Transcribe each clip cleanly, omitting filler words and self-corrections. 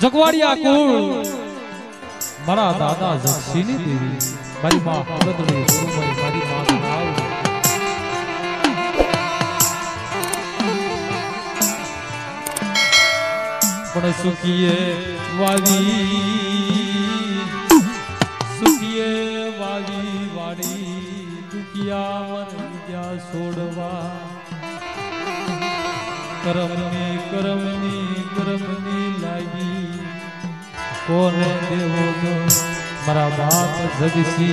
જગવાડિયા કુળ મારા દાદા જક્ષીની દેવી મારી માં હગદડી ગુરુમય મારી માં નાવ પણ સુખીએ વાવી વાડી દુખિયા મન ગયા છોડવા કરમની લાગી કોને દેવો તો મારા બાપ જગસી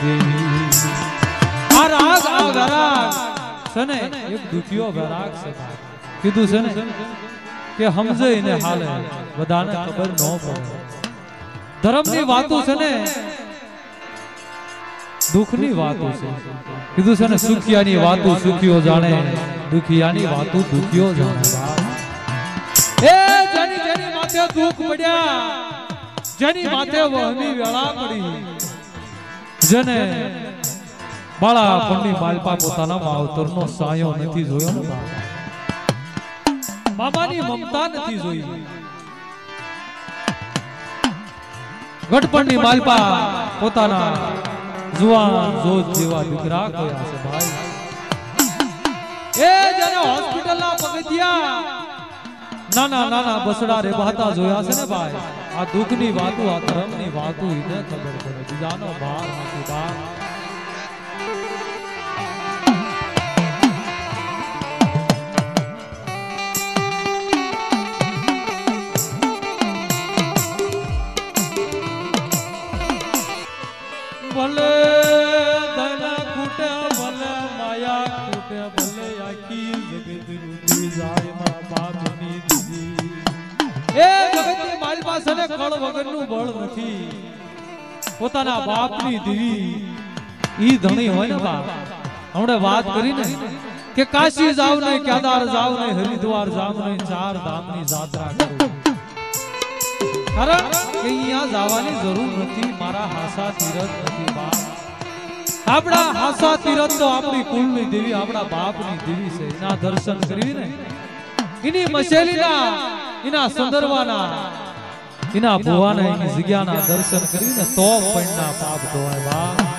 દેવી આ રાગ સને એક દુખિયો રાગ છે કીધું છે ને કે સમજે ને હાલે બધાને ખબર ન પડે ધર્મની વાતો છે ને દુઃખની વાતો છે કીધું છે ને સુખિયાની વાતો સુખિયો જાણે દુખિયાની વાતો દુખિયો જાણે એ જેની માથે દુઃખ પડ્યા જેની માથે વહમી વેળા પડી જેને બાળા પંડી માલપા પોતાના માવતરનો સાયો નથી જોયો ને બાબાની મમતા નથી જોઈ ગઢપણની માલપા પોતાના જુવાન જોત જેવા દીકરા કોયા છે ભાઈ એ જેને હોસ્પિટલના પગથિયા નાના બસડા રે બહાતા જોયા છે ને ભાઈ આ દુઃખની વાતો આ ધર્મની વાતો એને ખબર પડે બીજાનો બહાર નથી બહાર ભલે ધન ખૂટે ભલે માયા ખૂટે ભલે આખી જગત રૂટી જાય મારા બાપની દીદી એ જગતની મારી પાસે ને કળ વગરનું બળ નથી પોતાના બાપની દીવી ઈ ધણી હોય ને બાપ હમણે વાત કરીને કે કાશી જાવ ને કેદાર જાવ ને હરિદ્વાર જાવ ને ચાર ધામની યાત્રા કરો કારણ કે અહીંયા જવાની જરૂર નથી મારા હાસા તીરથ નથી બાપ આપણા હાસા તીરથ તો આપણી કુળની દેવી આપણા બાપની દેવી છે એના દર્શન કરીને એની મશેલીના એના સંદર્ભના એના ભુવાના એની જગ્યાના દર્શન કરીને તો પણના પાપ ધોવાય બાપ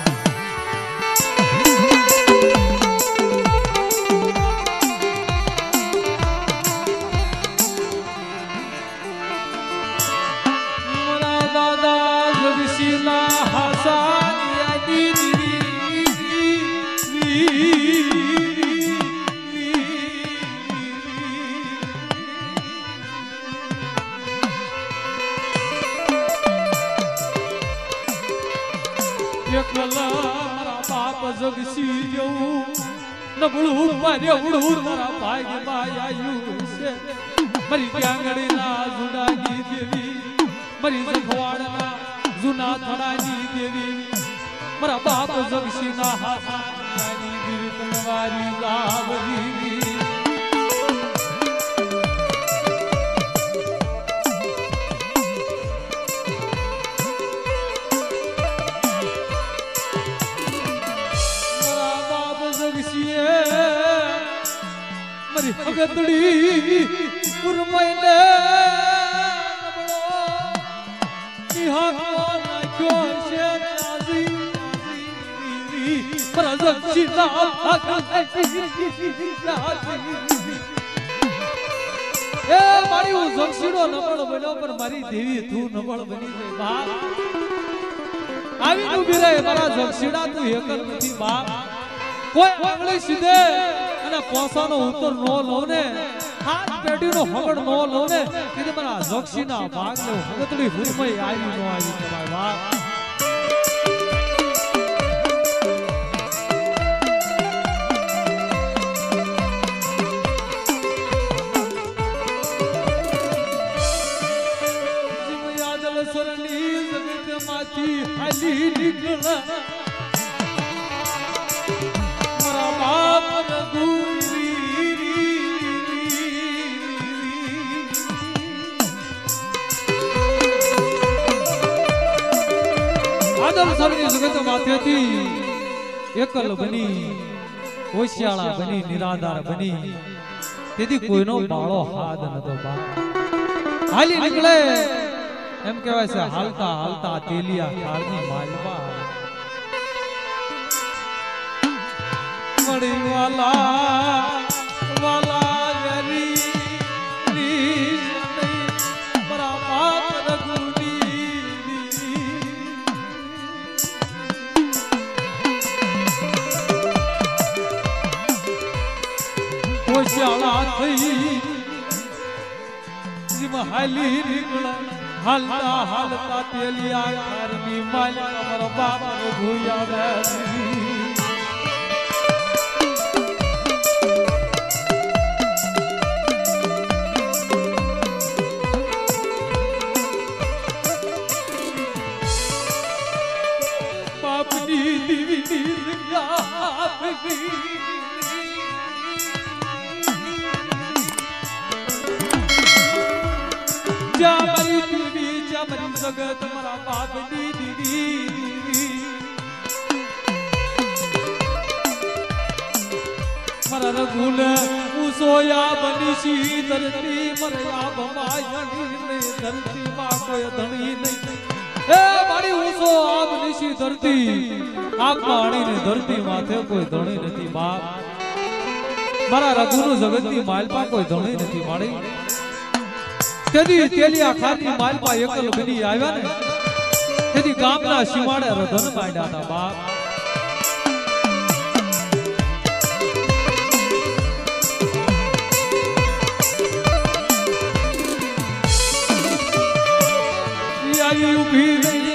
જગસી જેવું નબળું પારેવડું મારા ભાગ્યમાં આવ્યું છે મારી ક્યાંગડીના જુડાની દેવી મારી જખવાડના જૂના થડાની દેવી મારા બાપ જગસીના હાથાની વીરતનવારી લાવરી અગતડી ઉર્મૈને નિહાકો નાખ્યો છે તાજી પ્રજક્ષિતા એ મારી હું જક્ષિડો નબળ બન્યો પણ મારી દેવી તું નબળ બની ગઈ બાપ આવી ઊભી રહે મારા જક્ષિડા તું એકલ નથી બાપ કોઈ આંગળી સીધે અને પોસાનો ઉત્તર નો લો ને હાથ પેઢીનો હગડ નો લો ને કીધે મારા જક્ષીના ભાગ નો હગતડી હુરમય આવી નો આવી તમારા વાહ જીમયાદલ સરણી જગત માંથી હાલી નીકળા માથેથી એકલ બની હોશિયાળા બની નિરાધાર બની તેથી કોઈનો બાળો હાથ નતો બા હાલી નીકળે એમ કહેવાય છે હાલતા હાલતા તેલિયા ખારની માલવા મળી વાલા વાલા વેરી મારા બાપ રઘુની હોશિયાળા થઈ હાલી નીકળે હાલતા હાલતા તેલિયા ખારની માલવા મારા બાપ રઘુયા જગત મારા બાપની દીદી મારા રઘુને ઉસોયા બનીશી ધરતી મરયા ભમાયણી ધરતી માં કોઈ ધણી નહીં એ મારી ઉસો આ બનીશી ધરતી આ પાણી ને ધરતી માથે કોઈ ધણી નથી બાપ મારા રઘુનું જગતની માલપા કોઈ ધણી નથી મારી તેથી તેલિયા ખારની માલપા એકલ બની આવ્યા ને તેથી ગામના શિવાડે રધન માંડ્યા હતા બાપ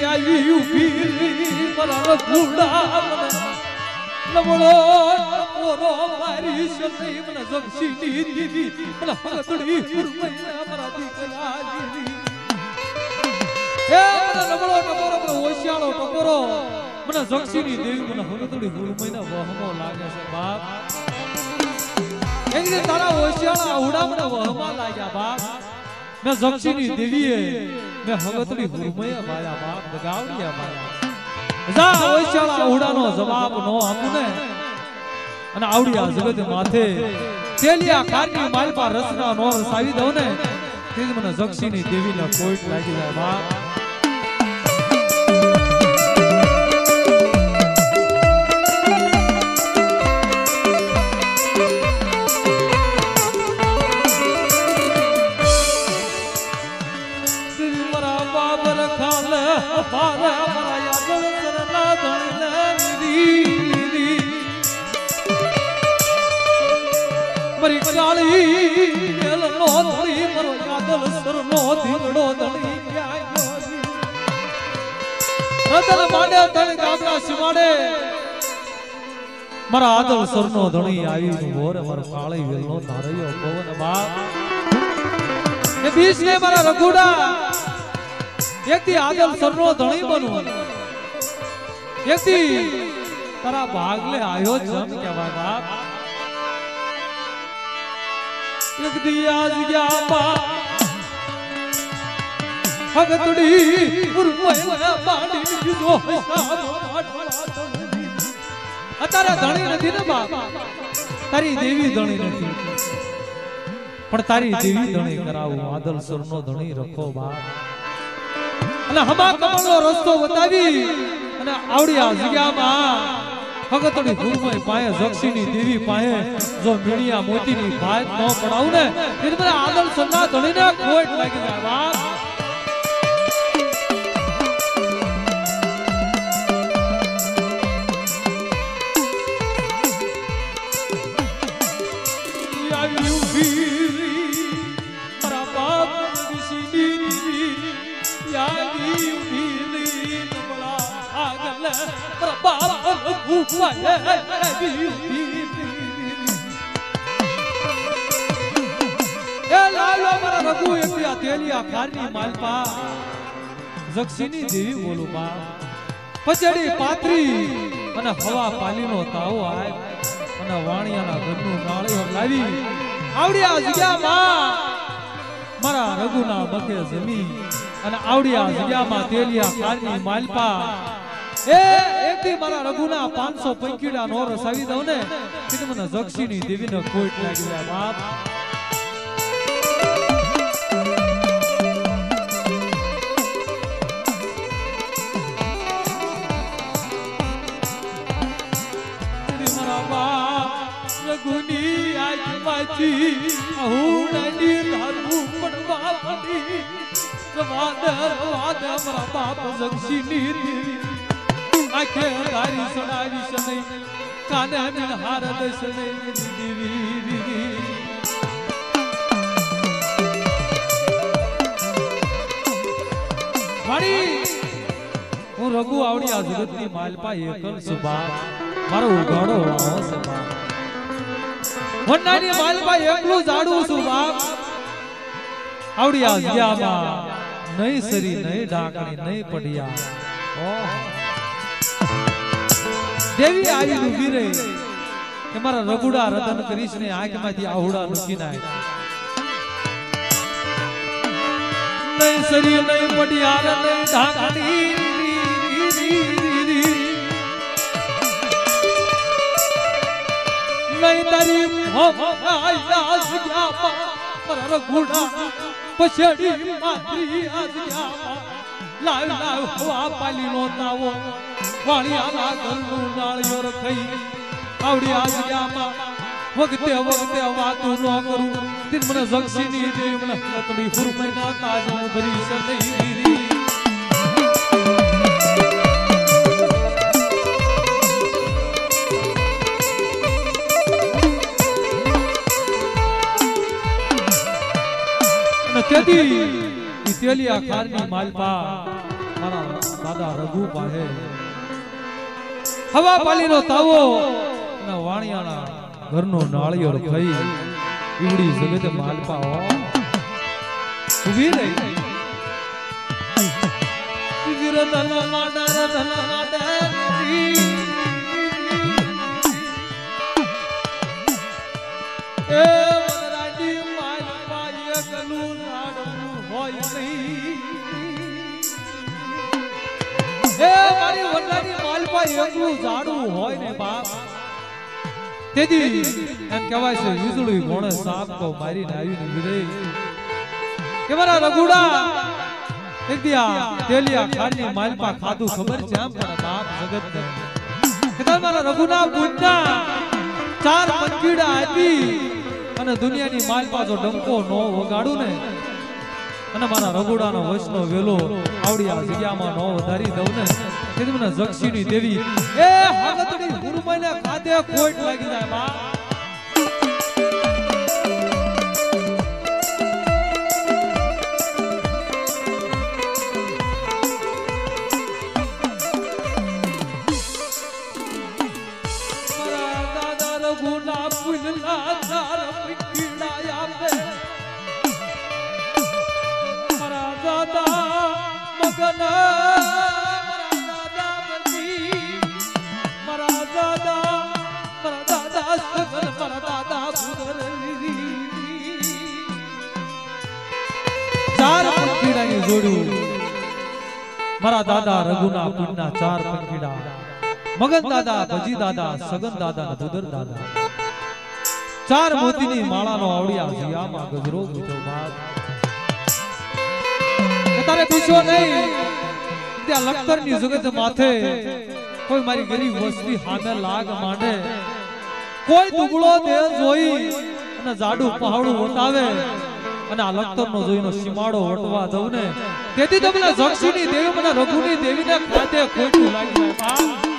આવી ઉભી મારા રઘુડા લમણો ઓરો મારી શરણી મને જગસીની દીદી મને હગતડી ફુરમૈયા મારા દીકરા દીદી એ મને લમણો ટકોરો મને હોશિયાળો ટકોરો મને જગસીની દેવી મને હગતડી ફુરમૈયા વહમો લાગે છે બાપ એક દિન તારા હોશિયાળા ઉડા મને વહમા લાગ્યા બાપ મેં જગસીની દેવીએ મેં હગતડી ફુરમૈયા માયા બાપ દગાવડિયા માયા જા હોશિયાળા ઉડાનો જવાબ નો આપું ને અને આવડિયા જગત માથે તેલિયા ખારની માલપા રસના નો રસાવી દઉં ને તે મને જક્ષીની દેવીના કોઈટ લાગી જાય બાપ મરી કાળી નો ધણી મરો યાદલ સર નો ધીંગડો ધણી ક્યાંય રતન માંડે ધણી ગામના શિવાડે મારા આદલ સર નો ધણી આવી મોર મારો કાળી વેલ નો ધારયો પવન બાપ એ બીજ ને મારા રઘુડા એકથી આદલ સર નો ધણી બનવું એકથી તારા ભાગલે આયો જમ કહેવાય બાપ એક દિયા જગ્યા બા હગતડી ઉર્મયા બાડી દીધો અત્યારે ધણી નથી ને બાપ તારી દેવી ધણી નથી પણ તારી દેવી ધણી કરાવું આદલ સરનો ધણી રખો બાપ અને હમા કમળનો રસ્તો બતાવી અને આવડી આ જગ્યામાં ભગતડી ગુરુમય પાએ જક્ષીની દેવી પાએ જો મીણિયા મોતીની ભાત ન પડાવું ને એટલે મને આદલ સન્ના ધણીને કોઈટ લાગી જાય બાપ જક્ષીની દેવી બોલું બા પચડી પાત્રી અને હવા પાલીનો તાવો આય અને વાણિયાના ઘરનું નાળિયો લાવી આવડી આ જગ્યામાં મારા રઘુના મખે જમી અને આવડી આ જગ્યામાં તેલિયા ખારની માલપા એ એકથી મારા રઘુના 500 પંખીડા નો રસાવી દઉં ને કે મને જક્ષીની દેવીને કોઈટ લાગી જાય બાપ પડી વાદ મારા બાપ જગશીની દેવી આખે તારી સડાવી સને કાને મિલ હાર દસને દેવી મારી હું રઘુ આવડી આ જગતની માલપા એકલ સુબા મારો ઉગાડો વાળો છે બાપ વન્નાની માલપા એકલું જાડું છું બાપ આવડી આ જગ્યામાં નહીં સરી નહીં ઢાકણી નહીં પડિયા દેવી આવી ઊભી રહી કે મારા રઘુડા રતન કરીશ ને આંખમાંથી આહુડા મૂકી નાખ નહીં સરી નહીં પડિયા નહીં ઢાકણી નહીં તારી મારા રઘુડા પછડી માત્રી આજ્ઞામાં લાવ લાવ હવા પાલી નો તાવો વાળિયાના ઘરનું નાળિયેર ખઈ આવડી આજ્ઞામાં વખતે વખતે વાતું ન કરું તીર મને જક્ષીની દેવી મને લતડી હુરમૈના તાજ હું ભરી સદઈ તેલી આખારની માલપા મારા દાદા રઘુ પાસે હવા પાલીનો તાવો અને વાણિયાના ઘરનો નાળિયેર ખાઈ ઈવડી જગત માલપા ઊભી રહી વિરદના માડા રદના માડા એ વનરાજી માલપા એકલું મારી વડલાની માલપા એકલું જાડું હોય ને બાપ તેથી એમ કહેવાય છે વીજળી ગોણે સાપ કો મારીને આવીને વિરે કે મારા રઘુડા એકદિયા તેલિયા ખાની માલપા ખાધું ખબર છે આમ પણ બાપ જગત ને કે તમારા રઘુના પૂજના 4 પંખીડા હતી અને દુનિયાની માલપા જો ડંકો નો વગાડું ને અને મારા રઘુડાનો વૈષ્ણવ વેલો આવડી આ જગ્યામાં નો વધારી દઉં ને તેથી મને જક્ષીની દેવી એ હગતડી ગુરુમાને ખાધે કોઈટ લાગી જાય બા મારા દાદા રઘુના પુલના તાર પીડા આપે મગન મારા દાદા સગન મારા દાદા ભૂદરલી 4 પંખીડાની જોડ્યું મારા દાદા રઘુના પીડના 4 પંખીડા મગન દાદા ભજી દાદા સગન દાદા ને ભૂદર દાદા 4 મોતીની માળાનો આવડિયા જીયામાં ગજરો ગીતો બાદ તારે પૂછો નહીં ત્યાં લખતરની જગત માથે કોઈ મારી ગરીબ વસ્તી હામે લાગ માંડે કોઈ દુગળો દેહ જોઈ અને જાડું પહાડું વટાવે અને આ લખતરનો જોઈનો સીમાડો વટવા દઉં ને તેથી તમને જક્ષીની દેવી મને રઘુની દેવીને ખાતે ખોટું લાગી જાય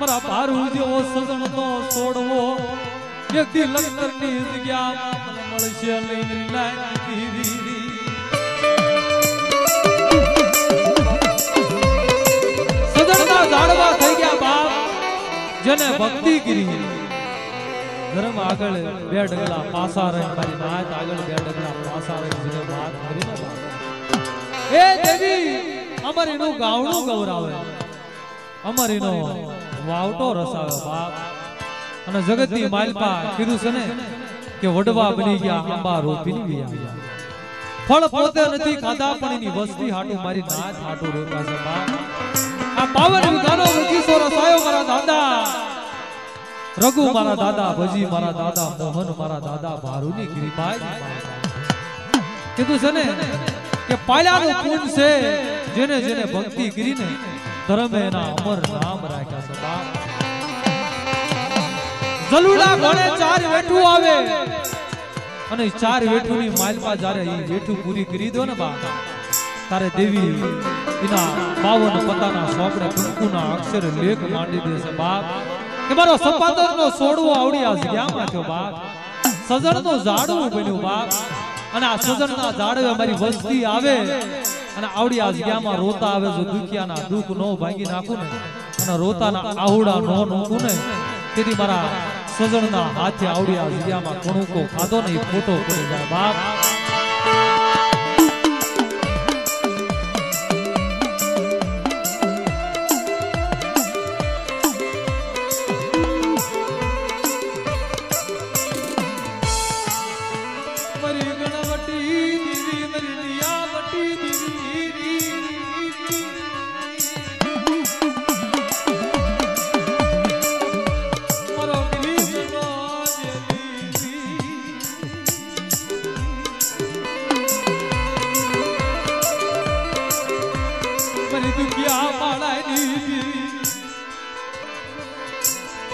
મારા ભારું જેવો સજણ નો છોડવો એક દી લખતરની જગ્યામાં મને મળશે લઈને સજણના ઝાડવા થઈ ગયા બાપ જેને ભક્તિ કરી ધર્મ આગળ 2 ડગલા પાસા રહી મારી નાત આગળ 2 ડગલા પાસા રહી જેને વાત કરી એ દેવી અમારીનું ગાવડું ગૌરાવે, અમારીનો વાવટો રસાવે બાપ. અને જગતની માલપા કીધું છે ને કે વડવા બની ગયા આંબા રોપીની વિયા. ફળ પોતે નથી ખાધા પણ એની વસ્તી હાટું મારી નાથ હાટું રોપ્યા છે બાપ. આ પાવન વિધાનો વજીસો રસાયો મારા દાદા રઘુ, મારા દાદા ભજી, મારા દાદા મોહન, મારા દાદા ભારુની કૃપાય. કીધું છે ને કે પાળ્યાનું પુણ્ય છે, જેને જેને ભક્તિ કરીને ધર્મે એના અમર નામ રાખ્યા છે બાપ. જલુડા ઘોડે ચાર વેઠું આવે અને ચાર વેઠુની માલપા જ્યારે ઈ વેઠું પૂરી કરી દો ને બાપ, તારે દેવી એના 52 પતાના સોપડે કંકુના અક્ષર લેખ માંડી દે છે બાપ. કે મારો સપાતરનો સોડવો આવડી આ જગ્યામાં થયો બાપ. સજણનો ઝાડવું બન્યું બાપ. અને આ સજણના ઝાડવે મારી વસ્તી આવે અને આવડી આ જગ્યામાં રોતા આવે. જો દુખિયાના દુઃખ નો ભાંગી નાખું ને અને રોતાના આહુડા નો નોખું ને, તેથી મારા સજણના હાથે આવડી આ જગ્યામાં કણુકો ખાધો ને એ ફોટો પડી જાય બાપ.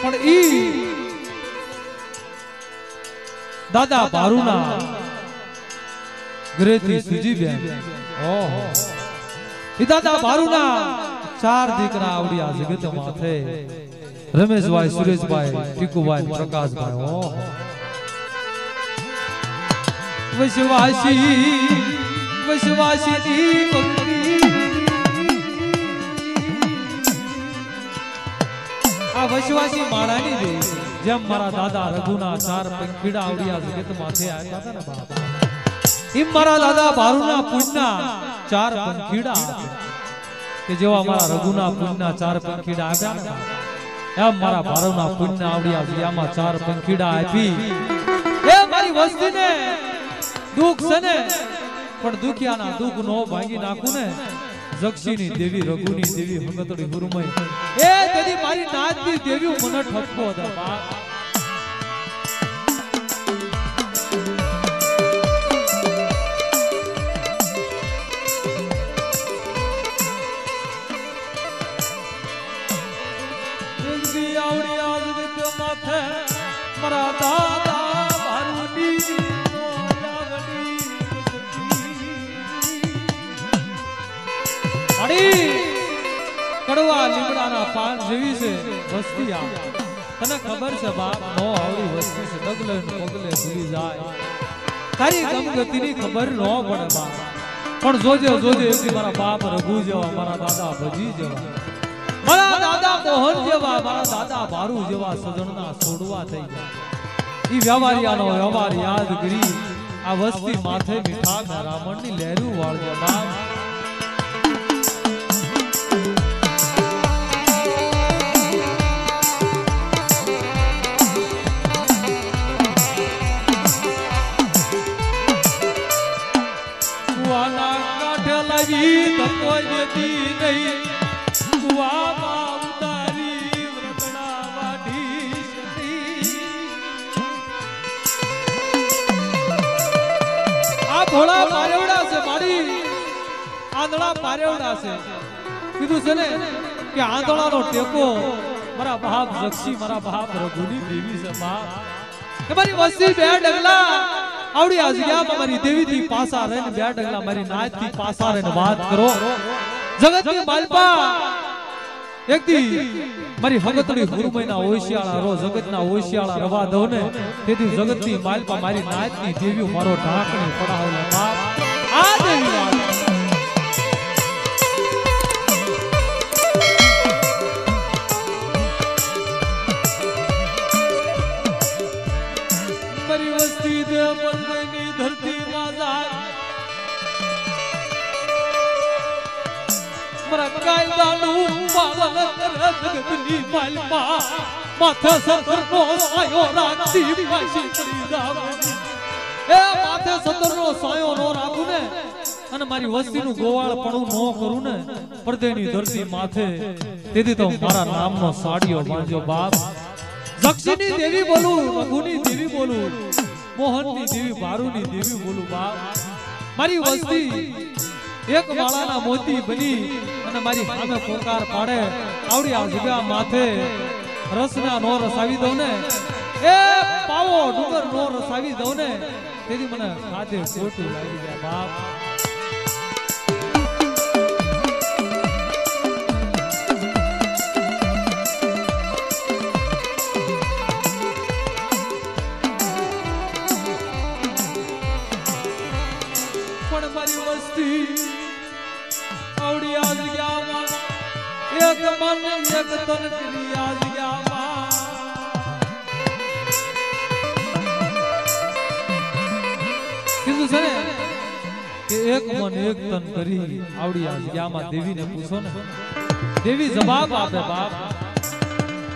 પણ ઈ દાદા ભારુના ઘરેથી સુજીબેન, ઓહો, ઈ દાદા ભારુના 4 દીકરા આવડી આ જગતમાં છે. રમેશભાઈ, સુરેશભાઈ, ટીકુભાઈ, પ્રકાશભાઈ, ઓહો. વૈશ્વાસી ભક્તિ આ વૈશ્વાસી માળાની દે, જેમ મારા દાદા રઘુના 4 પંખીડા આવડિયા જગતમાં થયા હતા ને બાપ, એમ મારા દાદા ભારુના પુણ્યના 4 પંખીડા કે જેવા મારા રઘુના પુણ્યના 4 પંખીડા આપ્યા ને, એમ મારા ભારુના પુણ્યના આવડિયા જગ્યામાં 4 પંખીડા આપી. એ મારી વસ્તીને દુઃખ છે ને, પણ દુખિયાના દુઃખ નો ભાંગી નાખું ને, જક્ષીની દેવી, રઘુની દેવી, હંગતડી હુરમય, એ તેદી મારી નાચની દેવી મને ઠપકો હતા બાપ. જિંદગી આવડી આજ રીતે માથે મારા દાદા ભારુની કડવા લીમડાના પાન જેવી છે વસ્તી. આ તને ખબર છે બાપ, નો આવડી વસ્તી છે, ડગલે પગલે ભૂલી જાય. તારી ગમગતીની ખબર ન પડે બાપ, પણ જોજે જોજે એથી મારા બાપ રઘુ જેવા, મારા દાદા ભજી જેવા, મારા દાદા મોહન જેવા, મારા દાદા ભારુ જેવા સજણના છોડવા થઈ ગયા. ઈ વ્યવહારિયાનો વ્યવહાર યાદ કરી આ વસ્તી માથે મીઠા રામણની લહેરું વાળજે બાપ. ભોળા પારેવડા છે, મારી આંધળા પારેવડા છે. કીધું છે ને કે આંધળાનો ટેકો મારા બાપ જક્ષી, મારા બાપ રઘુની દેવી છે બાપ. કે મારી વસ્તી 2 ડગલા આવડી આ જગ્યામાં મારી દેવીથી પાસા રહીને 2 ડગલા મારી નાચથી પાસા રહીને વાત કરો. જગતની માલપા એકદી મારી હગતડી હુરમયના ઓશિયાળા રો, જગતના ઓશિયાળા રવા દો ને, તેથી જગતની માલપા મારી નાચની દેવી મારો ઢાંકણી પડાવલે બાપ. આ દેવી વાત મારી વસ્તી દે બંધની ધરતી માં જાય. કાયદાનું પાલન કરે જગતની માલમાં માથે સતરનો સાયો રાખતી પાછી પડી જાવ એ માથે સતરનો સાયો નો રાખું ને અને મારી વસ્તીનું ગોવાળ પણ ન કરું ને પડદેની ધરતી માથે તેથી તો મારા નામનો સાડીઓ બાંધ્યો બાપ દક્ષિણી દેવી બોલું રઘુની દેવી બોલું મોહનની દેવી ભારુની દેવી બોલું બાપ મારી વસ્તી એક માળાના મોતી બની અને મારી સામે પોકાર પાડે આવડી આ જગ્યા માથે રસના નો રસાવી દઉં ને એ પાવો ડુંગર નો રસાવી દઉં ને તેથી મને ખાધે ખોટું લાગી જાય બાપ પણ મારી વસ્તી આવડી આ જગ્યામાં એક મન એક તન કરી આ જગ્યામાં કીધું છે ને કે એક મન એક તન કરી આવડી આ જગ્યામાં દેવીને પૂછો ને દેવી જવાબ આપે બાપ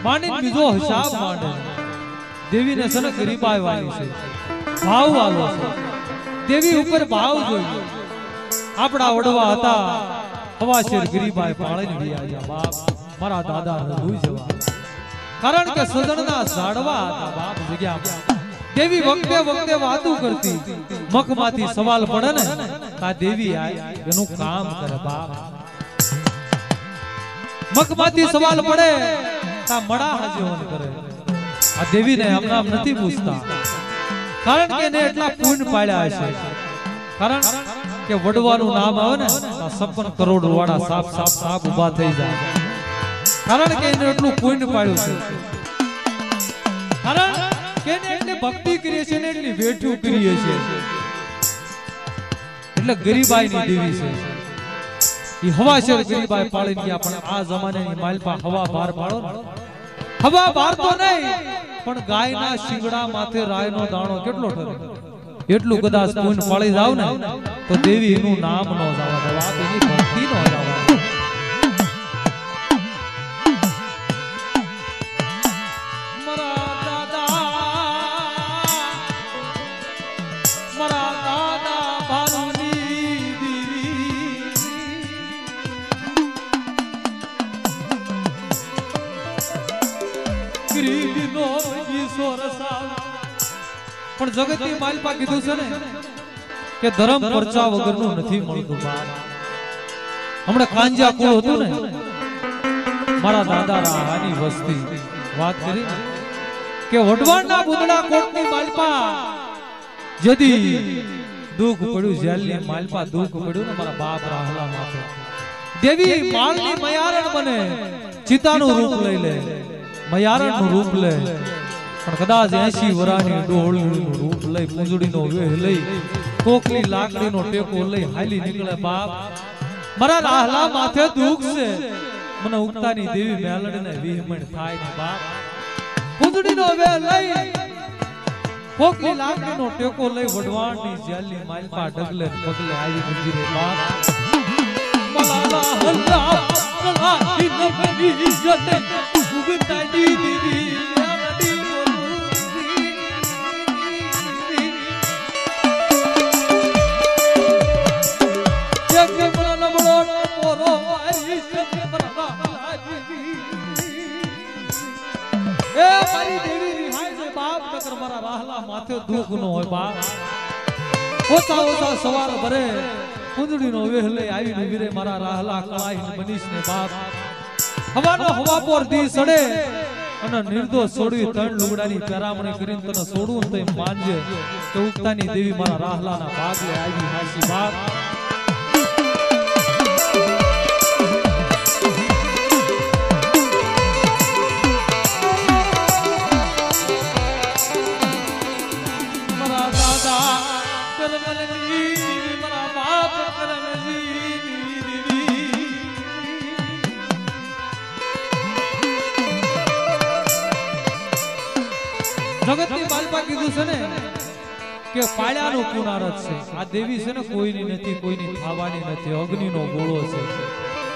માની બીજો હિસાબ માંડે દેવીને છે ને ગરીબાઈવાની છે ભાવ વાલો છે દેવી ઉપર ભાવ જોઈ આપડા વડવા હતા હવાશેર ગરીબાઈ પાળીને ગયા બાપ મારા દાદા હૃદય જવા કારણ કે સજણના ઝાડવા હતા બાપ જગ્યા દેવી વખતે વાતું કરતી મખમાંથી સવાલ પડે ને આ દેવી આય એનું કામ કરે બાપ મખમાંથી સવાલ પડે તા મડા હાજીવન કરે આ દેવીને હમણાં નથી પૂછતા કારણ કે એને એટલા પુણ્ય પાડ્યા છે કારણ કે વડવાનું નામ આવે ને 56 કરોડ વાળા સાપ સાપ સાપ ઊભા થઈ જાય કારણ કે એને એટલું પુણ્ય પાડ્યું છે કારણ કે એને એટલી ભક્તિ કરી છે ને એટલી વેઠું કરી છે એટલે ગરીબાઈની દેવી છે ઈ હવાશેર ગરીબાઈ પાળીને ગયા પણ આ જમાનાની માલપા હવા બહાર પાડો ને હવા બહાર તો નહીં પણ ગાયના શિંગડા માથે રાયનો દાણો કેટલો ઠરે એટલું કદાચ પુણ્ય પાળી જાવ ને તો દેવી એનું નામ નો જવા દેવા એની ભક્તિ નો જવા મારા દાદા ભારુની દેવી ગરીબનો ઈશ્વર સાવ પણ જગતની માલપા કીધું છે ને કે ધર્મ પરચા વગરનું નથી મળતું બાપ હમણાં કાંજા કુળ હતું ને મારા દાદા રાહાની વસ્તી વાત કરી કે વઢવાણના બુદડા કોટની માલપા જદી દુઃખ પડ્યું જેલની માલપા દુઃખ પડ્યું ને મારા બાપ રાહલા માથે દેવી માળની મયારણ બને ચિતાનું રૂપ લઈ લે મયારણનું રૂપ લે પણ કદાચ 80 વરાની ડોળીનું રૂપ લઈ પૂંજડીનો વેહ લઈ કોકલી લાકડીનો ટેકો લઈ હાલી નીકળે બાપ મારા રાહલા માથે દુઃખ છે મને ઉગતાની દેવી મેલડીને વિહમણ થાય ને બાપ પૂંજડીનો વેહ લઈ કોકલી લાકડીનો ટેકો લઈ વઢવાણની જેલની માલપા ડગલે પગલે આવી મંદિરે બાપ મલાલા હલ્લા કલાઈ નબની જતે ઉગતાની દેવી મારા રાહલા માથે દુઃખ નો હોય બાપ ઓછા ઓછા સવાર ભરે કુંદડીનો વેહ લઈ આવીને વીરે મારા રાહલા કળાઈ બનીશ ને બાપ હવાનો હવા પર દી સડે અને નિર્દોષ છોડવી ત્રણ લુગડાની પેરામણી કરીને તને છોડવું તો એમ માનજે કે ઉગતાની દેવી મારા રાહલાના ભાગલે આવી હાસી બાપ જગતની માલપા કીધું છે ને કે પાળ્યાનો પુનારથ છે આ દેવી છે ને કોઈની નથી કોઈની થાવાની નથી અગ્નિનો ગોળો છે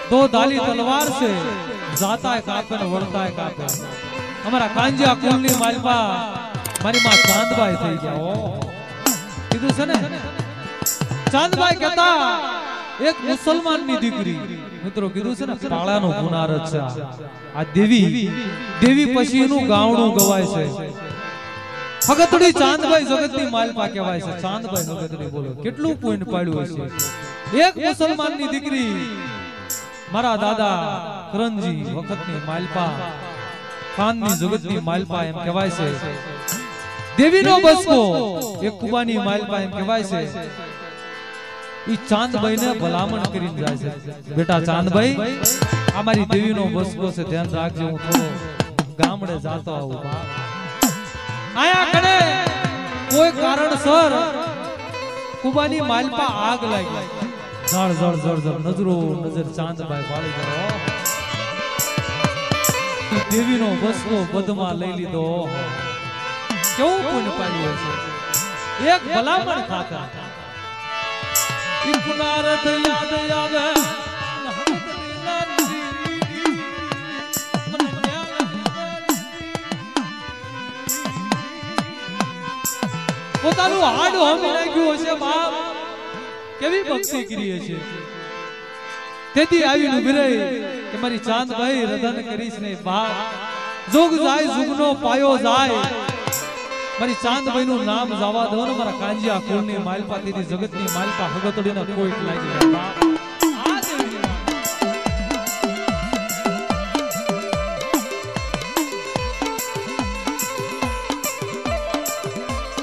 दो धाली तलवार से जाता है कापे ने वळता है कापे हमारा कांजिया कुलनी मालपा मारी मां चांदबाई થઈ ગયા ઓ કીધું છે ને ચાંદબાઈ કહેતા એક મુસલમાન ની દીકરી મિત્રો કીધું છે ને પાળાનો ગુનાર છે આ દેવી પછી એનું ગાવણું ગવાય છે હગતડી ચાંદબાઈ જગતની માલપા કહેવાય છે ચાંદબાઈ હગતડી બોલો કેટલું પુણ્ય પાડ્યું હશે એક મુસલમાન ની દીકરી મારા દાદા કરણજી વખતની માલપા ખાનની જગતની માલપા એમ કહેવાય છે દેવીનો બસકો એક કુબાની માલપા એમ કહેવાય છે ઈ ચાંદબાઈ ને ભલામણ કરીને જાય છે બેટા ચાંદબાઈ આ મારી દેવીનો બસકો છે ધ્યાન રાખજો હું થોડો ગામડે જાતો આવું આયા કડે કોઈ કારણસર કુબાની માલપા આગ લાગી જળ જળ જળ જળ નજરો નજર ચાંદબાઈ વાળી ગયો દેવીનો બસકો બદમાં લઈ લીધો કેવું પુણ્ય પાડ્યું છે એક ભલામણ ખાતર ઇકનારત યાદ આવે પોતાનું હાડ હોમી નાખ્યું હશે બાપ કેવી ભક્તિ કરી હશે તેથી આવીને ઉભી રહી કે મારી ચાંદબાઈ રધન કરીશ ને બાપ જોગ જાય જુગનો પાયો જાય મારી ચાંદબાઈ નું નામ જવા દો ને મારા કાંજિયા કુળની માલપા તેથી જગતની માલપા હગતડીને કોઈ લાગી જાય બાપ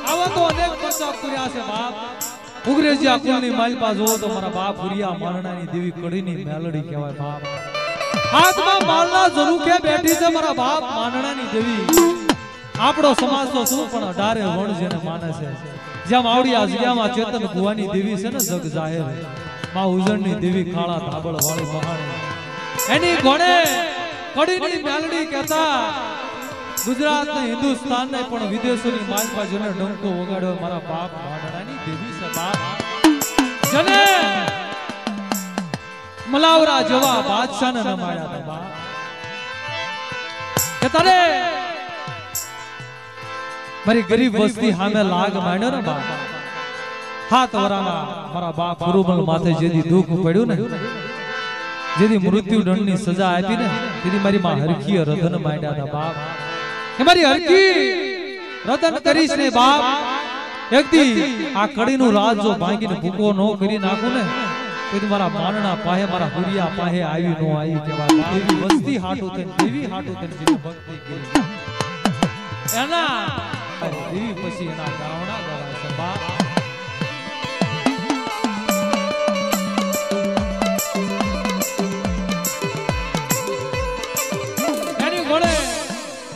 આવા તો અનેક પ્રસંગ કર્યા છે બાપ ઉગ્રેજી કુળની માલપા જો તો મારા બાપ ઉરિયા મારણાની દેવી કડીની મેલડી કહેવાય બાપ હાથમાં માલના ઝરૂખે બેઠી છે મારા બાપ માનણાની દેવી આપણો સમાજ તો શું પણ 18 વણ જેને માને છે જેમ આવડી આ જગ્યામાં ચેતન ભુવાની દેવી છે ને જગ જાહેર માં ઉજળની દેવી કાળા ધાબળ વાળી મહાણી એની ઘોડે કડીની મેલડી કહેતા ગુજરાત ને હિન્દુસ્તાન ને પણ વિદેશોની માલપા જેને ડંકો વગાડ્યો મારા બાપ માનણાની દેવી છે બાપ જને મલાવરા જેવા બાદશાહને નમાડ્યા હતા બાપ કે તારે મારી ગરીબ વસ્તી સામે લાગ માંડ્યો ને બાપ હાથ વરાના મારા બાપ ફુરુમલ માથે જેદી દુઃખ પડ્યું ને જેદી મૃત્યુ દંડની સજા આપી ને તેથી મારી માં હરખી રધન માંડ્યા હતા બાપ કે મારી હરખી રધન કરીશ ને બાપ એકદી આ કડીનું રાજ જો ભાંગીને ભૂકો નો કરી નાખું ને તો મારા માનણા પાહે મારા હુરિયા પાહે આવી નો આવી કેવાય એવી વસ્તી હાટુ થઈને દેવી હાટુ થઈને જેની ભક્તિ કરી એના દેવી પછી એના ગાવણા ગવાય છે બાપ એની ઘોડે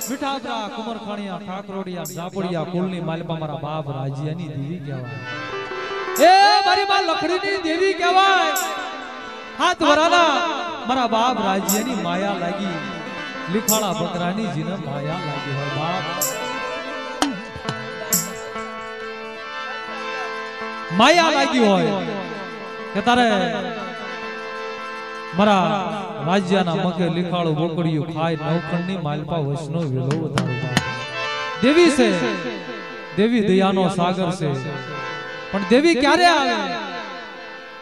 મીઠાપરા કુમરખાણીયા ઠાકરોડિયા ઝાપડિયા કુલની માલપા મારા બાપ રાજ્યની દેવી કહેવાય એ મારી માં લખડીની દેવી કહેવાય હાથ વરાના મારા બાપ રાજ્યની માયા લાગી લીખાળા બકરાની જીને માયા લાગી હોય બાપ માયા લાગી હોય કે તારે મારા રાજ્યના મકે લીખાળું બોકડીયું ખાય નવખંડની માલપા વૈષ્ણવ વેલો વધારો દેવી છે દેવી દયાનો સાગર છે પણ દેવી ક્યારે આવે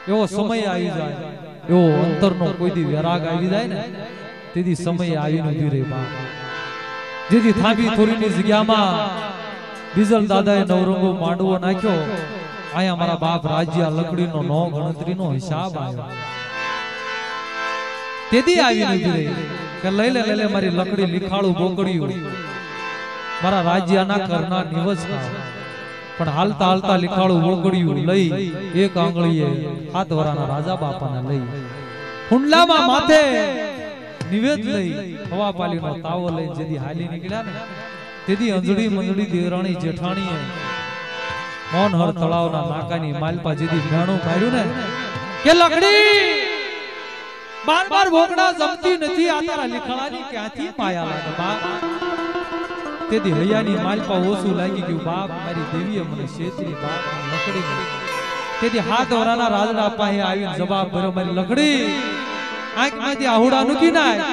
એવો સમય આવી જાય એવો અંતરનો કોઈ દી વિરાગ આવી જાય ને તેથી સમય આવીને ઉભી રહે બાપ જેથી થાંભી થોરીની જગ્યામાં બીજલ દાદાએ નવરંગો માંડવો નાખ્યો આયા મારા બાપ રાજ્ય લકડીનો નો ગણતરીનો હિસાબ આવ્યો તેથી આવીને ઉભી રહી કે લઈ લે મારી લકડી લીખાળું બોકડ્યું મારા રાજ્યના કરના નિવસ પણ હાલતા હાલતા લીખાળું બોકડ્યું લઈ એક આંગળીએ હાથ વરાના રાજા બાપાને લઈ હુંડલામાં માથે નિવેદ લઈ હવાપાલીનો તાવો લઈ જેદી હાલી નીકળ્યા ને તેથી અંજડી મંજડી દેવરાણી જેઠાણીએ મોનહર તળાવના નાકાની માલપા જેદી મેણું માર્યું ને કે લકડી બાર બાર ભોગડા જમતી નથી આ તારા લીખાળાની ક્યાંથી પાયા લાગે બાપ તેથી હૈયાની માલપા ઓછું લાગી ગયું બાપ મારી દેવીએ મને શેતરી બાપ લકડી તેથી હાથ વરાના રાજના પાસે આવીને જવાબ ભર્યો મારી લકડી આંખમાંથી આહુડા નુકી નાય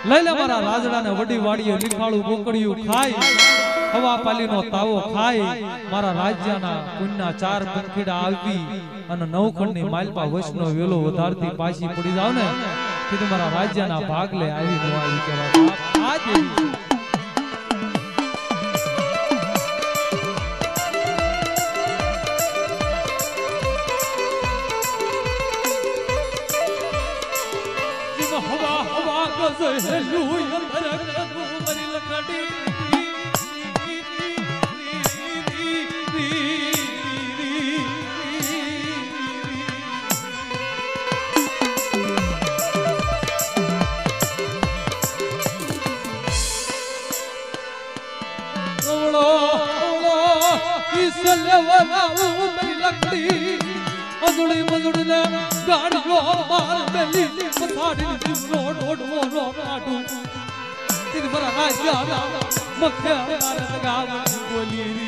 લઈ લે મારા રાજડાને વડી વાડીએ લીખાળું બોકડિયું ખાય હવા પાલીનો તાવો ખાય મારા રાજ્યના પુણ્યના 4 પંખીડા આવી અને નવખંડની માલપા વૈષ્ણવ વેલો વધારતી પાછી પડી જાવ ને કીધું મારા રાજ્યના ભાગ લે આવી નો આવી કહેવાય આ દેવી હવા હવા ગઝલું અંતર મરી લખડી અજુડી મજુડી ને ગાડીઓ માર બેલી પછાડી રોડ ઓડવો કાઢું તીર બરા રાજ્યા મખ્યા ગાવ બોલી